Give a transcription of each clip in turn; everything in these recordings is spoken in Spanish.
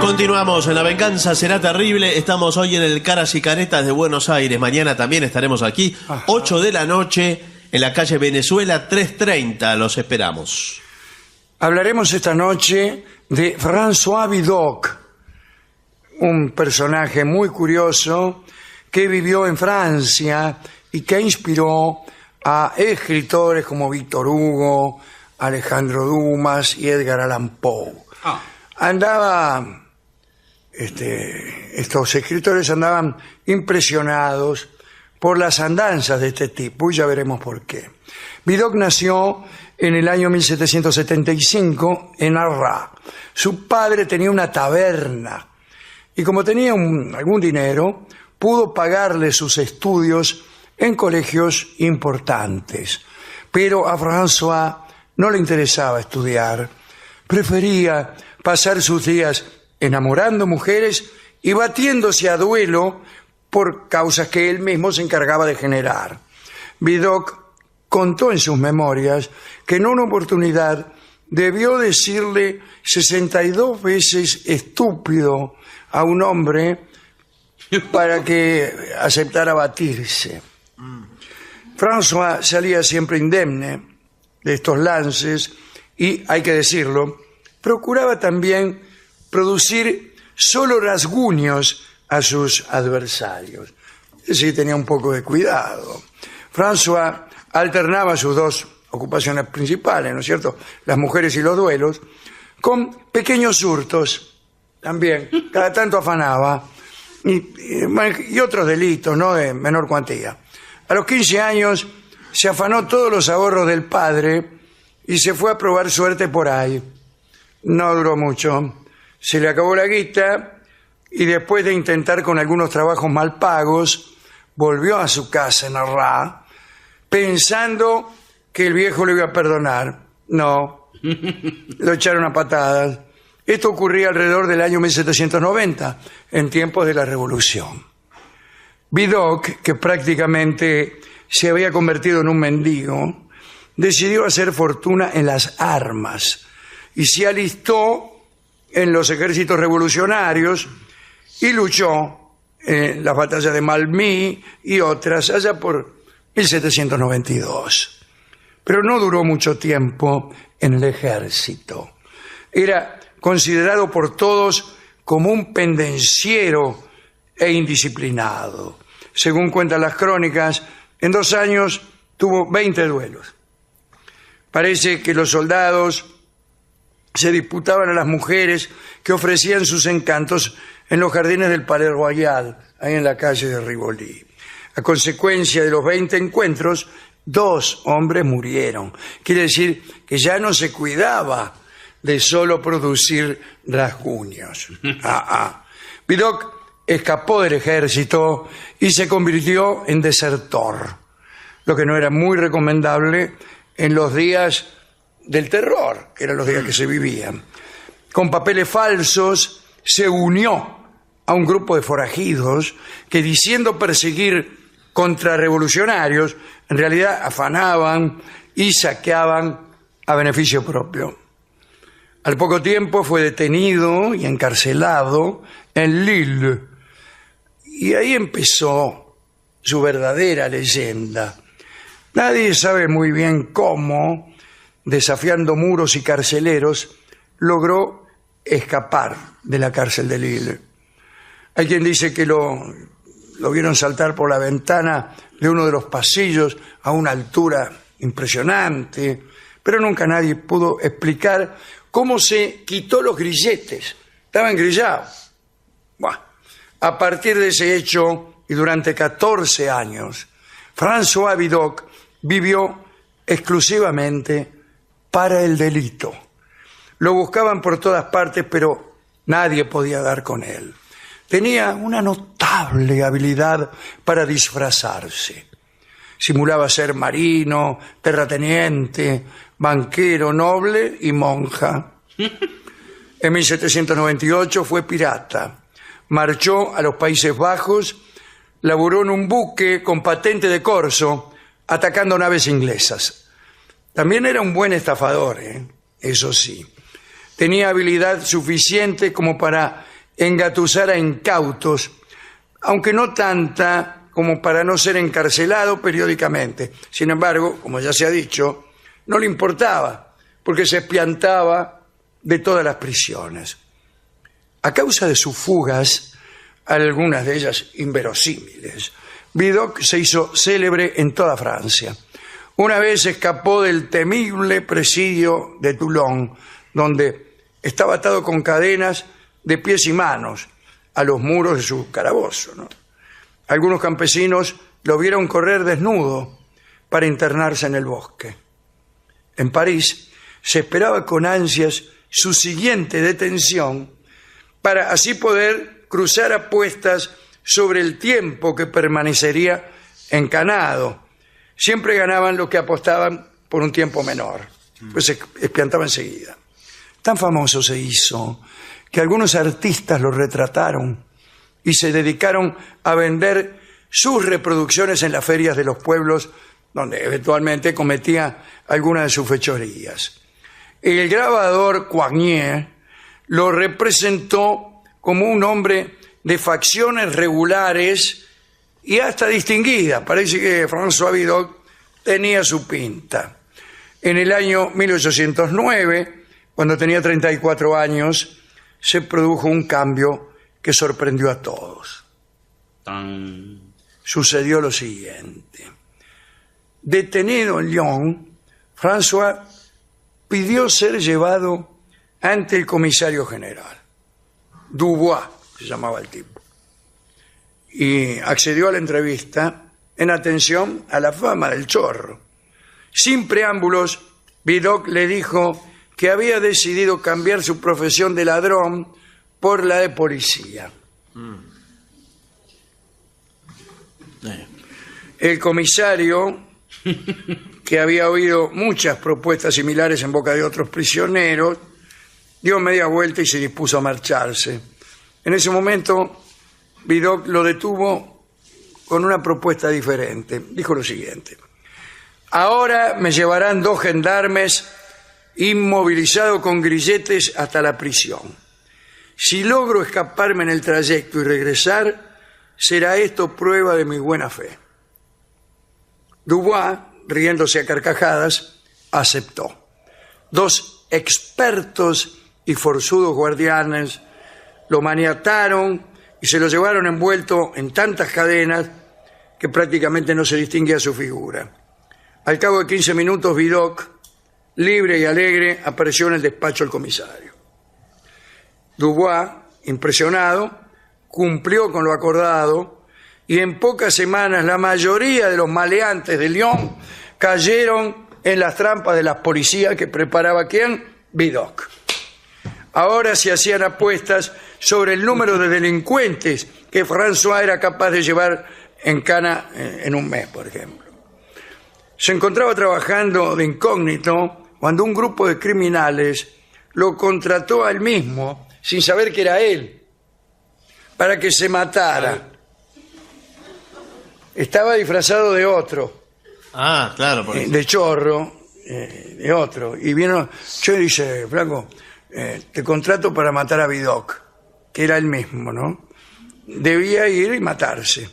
Continuamos en La Venganza Será Terrible. Estamos hoy en el Caras y Caretas de Buenos Aires. Mañana también estaremos aquí, 8 de la noche, en la calle Venezuela 330. Los esperamos. Hablaremos esta noche de François Vidocq, un personaje muy curioso que vivió en Francia y que inspiró a escritores como Víctor Hugo, Alejandro Dumas y Edgar Allan Poe. Estos escritores andaban impresionados por las andanzas de este tipo, y ya veremos por qué. Vidocq nació en el año 1775 en Arras. Su padre tenía una taberna y, como tenía algún dinero, pudo pagarle sus estudios en colegios importantes. Pero a François no le interesaba estudiar. Prefería pasar sus días enamorando mujeres y batiéndose a duelo por causas que él mismo se encargaba de generar. Vidocq contó en sus memorias que en una oportunidad debió decirle 62 veces estúpido a un hombre para que aceptara batirse. François salía siempre indemne de estos lances y, hay que decirlo, procuraba también producir solo rasguños a sus adversarios. Es decir, tenía un poco de cuidado. François alternaba sus dos ocupaciones principales, ¿no es cierto?, las mujeres y los duelos, con pequeños hurtos también. Cada tanto afanaba y otros delitos, ¿no?, de menor cuantía. A los 15 años se afanó todos los ahorros del padre y se fue a probar suerte por ahí. No duró mucho. Se le acabó la guita y, después de intentar con algunos trabajos mal pagos, volvió a su casa en Arras pensando que el viejo le iba a perdonar. No, lo echaron a patadas. Esto ocurría alrededor del año 1790, en tiempos de la Revolución. Vidocq, que prácticamente se había convertido en un mendigo, decidió hacer fortuna en las armas y se alistó en los ejércitos revolucionarios y luchó en las batallas de Malmí y otras allá por 1792. Pero no duró mucho tiempo en el ejército. Era considerado por todos como un pendenciero e indisciplinado. Según cuentan las crónicas, en 2 años tuvo 20 duelos. Parece que los soldados se disputaban a las mujeres que ofrecían sus encantos en los jardines del Palais Royal, ahí en la calle de Rivoli. A consecuencia de los 20 encuentros, 2 hombres murieron. Quiere decir que ya no se cuidaba de solo producir rasguños. Vidocq escapó del ejército y se convirtió en desertor, lo que no era muy recomendable en los días del terror, que eran los días que se vivían. Con papeles falsos se unió a un grupo de forajidos que, diciendo perseguir contrarrevolucionarios, en realidad afanaban y saqueaban a beneficio propio. Al poco tiempo fue detenido y encarcelado en Lille, y ahí empezó su verdadera leyenda. Nadie sabe muy bien cómo, desafiando muros y carceleros, logró escapar de la cárcel de Lille. Hay quien dice que lo vieron saltar por la ventana de uno de los pasillos a una altura impresionante, pero nunca nadie pudo explicar cómo se quitó los grilletes. Estaba engrillado. A partir de ese hecho, y durante 14 años, François Vidocq vivió exclusivamente para el delito. Lo buscaban por todas partes, pero nadie podía dar con él. Tenía una notable habilidad para disfrazarse. Simulaba ser marino, terrateniente, banquero, noble y monja. En 1798 fue pirata. Marchó a los Países Bajos, laboró en un buque con patente de corso, atacando naves inglesas. También era un buen estafador, eso sí. Tenía habilidad suficiente como para engatusar a incautos, aunque no tanta como para no ser encarcelado periódicamente. Sin embargo, como ya se ha dicho, no le importaba, porque se espiantaba de todas las prisiones. A causa de sus fugas, algunas de ellas inverosímiles, Vidocq se hizo célebre en toda Francia. Una vez escapó del temible presidio de Toulon, donde estaba atado con cadenas de pies y manos a los muros de su calabozo, ¿no? Algunos campesinos lo vieron correr desnudo para internarse en el bosque. En París se esperaba con ansias su siguiente detención para así poder cruzar apuestas sobre el tiempo que permanecería encanado. Siempre ganaban los que apostaban por un tiempo menor, pues se espiantaba enseguida. Tan famoso se hizo que algunos artistas lo retrataron y se dedicaron a vender sus reproducciones en las ferias de los pueblos donde eventualmente cometía alguna de sus fechorías. El grabador Coignet lo representó como un hombre de facciones regulares y hasta distinguida. Parece que François Vidocq tenía su pinta. En el año 1809, cuando tenía 34 años, se produjo un cambio que sorprendió a todos. Sucedió lo siguiente. Detenido en Lyon, François pidió ser llevado ante el comisario general. Dubois se llamaba el tipo. Y accedió a la entrevista en atención a la fama del chorro. Sin preámbulos, Vidocq le dijo que había decidido cambiar su profesión de ladrón por la de policía. El comisario, que había oído muchas propuestas similares en boca de otros prisioneros, dio media vuelta y se dispuso a marcharse. En ese momento, Vidocq lo detuvo con una propuesta diferente. Dijo lo siguiente: ahora me llevarán 2 gendarmes inmovilizado con grilletes hasta la prisión. Si logro escaparme en el trayecto y regresar, será esto prueba de mi buena fe. Dubois, riéndose a carcajadas, aceptó. 2 expertos y forzudos guardianes lo maniataron y se lo llevaron envuelto en tantas cadenas que prácticamente no se distinguía su figura. Al cabo de 15 minutos, Vidocq, libre y alegre, apareció en el despacho del comisario. Dubois, impresionado, cumplió con lo acordado y en pocas semanas la mayoría de los maleantes de Lyon cayeron en las trampas de las policías que preparaba ¿quién? Vidocq. Ahora se hacían apuestas sobre el número de delincuentes que François era capaz de llevar en cana en un mes, por ejemplo. Se encontraba trabajando de incógnito cuando un grupo de criminales lo contrató a él mismo, sin saber que era él, para que se matara. Estaba disfrazado de otro. Ah, claro. Porque... de chorro, de otro. Y vino, yo dice, flaco, te contrato para matar a Vidocq, que era él mismo, ¿no? Debía ir y matarse.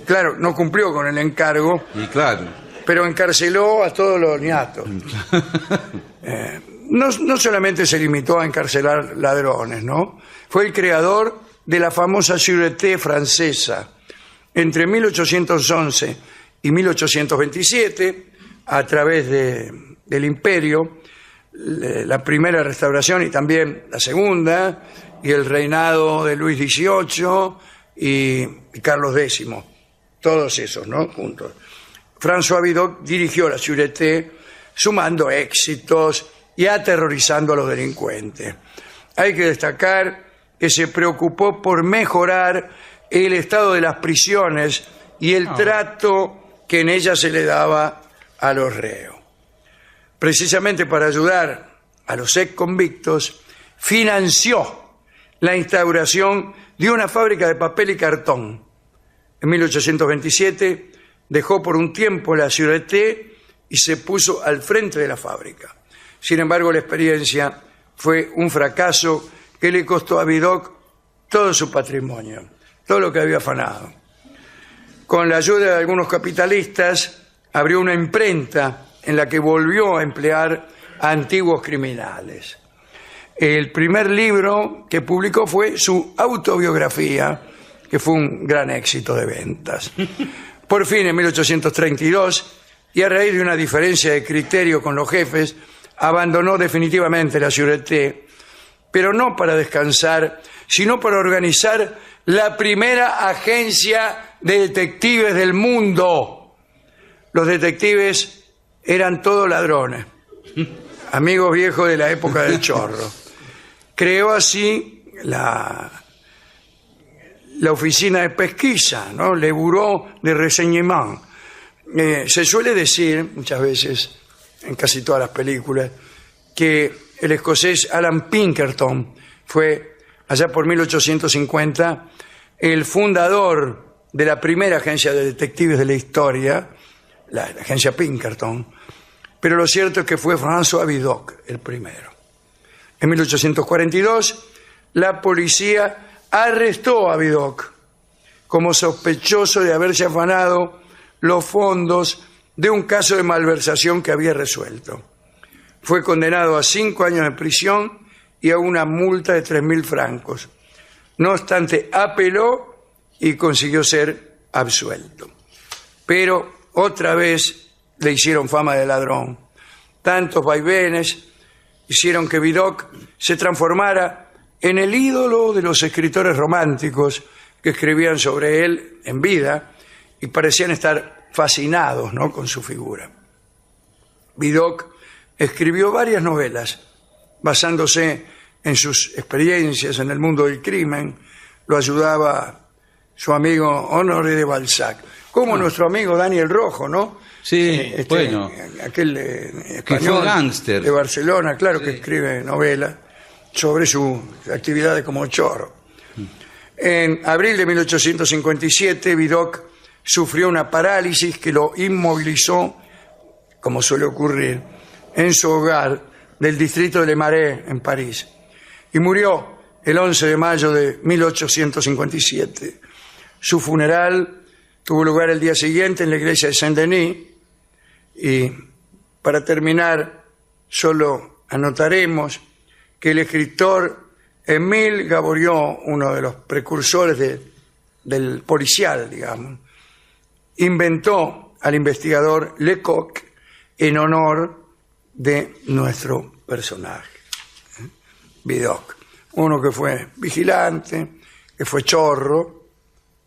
Claro, no cumplió con el encargo. Y claro. Pero encarceló a todos los niatos. No solamente se limitó a encarcelar ladrones, ¿no? Fue el creador de la famosa Sûreté francesa. Entre 1811 y 1827, a través del imperio, la primera restauración y también la segunda, y el reinado de Luis XVIII y Carlos X, todos esos, ¿no? Juntos. François Vidocq dirigió la Sûreté, sumando éxitos y aterrorizando a los delincuentes. Hay que destacar que se preocupó por mejorar el estado de las prisiones y el trato que en ellas se le daba a los reos. Precisamente para ayudar a los exconvictos, financió la instauración de una fábrica de papel y cartón. En 1827 dejó por un tiempo la Sûreté y se puso al frente de la fábrica. Sin embargo, la experiencia fue un fracaso que le costó a Vidocq todo su patrimonio, todo lo que había afanado. Con la ayuda de algunos capitalistas, abrió una imprenta en la que volvió a emplear a antiguos criminales. El primer libro que publicó fue su autobiografía, que fue un gran éxito de ventas. Por fin, en 1832, y a raíz de una diferencia de criterio con los jefes, abandonó definitivamente la Sûreté, pero no para descansar, sino para organizar la primera agencia de detectives del mundo. Los detectives eran todos ladrones, amigos viejos de la época del chorro. Creó así la oficina de pesquisa, ¿no? Le Bureau de Renseignement. Se suele decir, muchas veces, en casi todas las películas, que el escocés Alan Pinkerton fue, allá por 1850, el fundador de la primera agencia de detectives de la historia, la agencia Pinkerton, pero lo cierto es que fue François Vidocq el primero. En 1842, la policía arrestó a Vidocq como sospechoso de haberse afanado los fondos de un caso de malversación que había resuelto. Fue condenado a 5 años de prisión y a una multa de 3.000 francos. No obstante, apeló y consiguió ser absuelto. Pero otra vez le hicieron fama de ladrón. Tantos vaivenes hicieron que Vidocq se transformara en el ídolo de los escritores románticos que escribían sobre él en vida y parecían estar fascinados, ¿no?, con su figura. Vidocq escribió varias novelas basándose en sus experiencias en el mundo del crimen. Lo ayudaba su amigo Honoré de Balzac, como nuestro amigo Daniel Rojo, ¿no? Sí, bueno. Aquel Que español fue gángster de Barcelona, claro, sí, que escribe novelas sobre sus actividades como chorro. En abril de 1857, Vidocq sufrió una parálisis que lo inmovilizó, como suele ocurrir, en su hogar del distrito de Le Marais, en París, y murió el 11 de mayo de 1857. Su funeral tuvo lugar el día siguiente en la iglesia de Saint-Denis. Y para terminar, solo anotaremos que el escritor Émile Gaboriau, uno de los precursores del policial, digamos, inventó al investigador Lecoq en honor de nuestro personaje, Vidocq, uno que fue vigilante, que fue chorro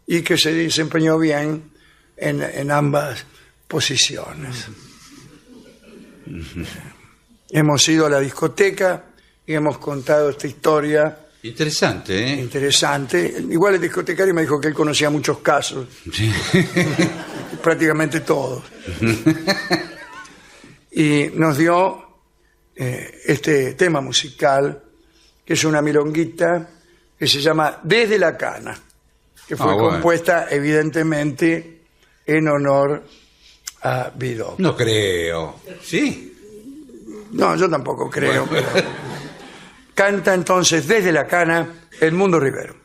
y que se desempeñó bien en ambas posiciones. Hemos ido a la discoteca y hemos contado esta historia. Interesante, ¿eh? Interesante. Igual el discotecario me dijo que él conocía muchos casos. Sí. Prácticamente todos. Y nos dio este tema musical, que es una milonguita que se llama Desde la Cana, que fue compuesta evidentemente en honor a Vidocq. No creo. ¿Sí? No, yo tampoco creo. Pero... Canta entonces Desde la Cana Edmundo Rivero.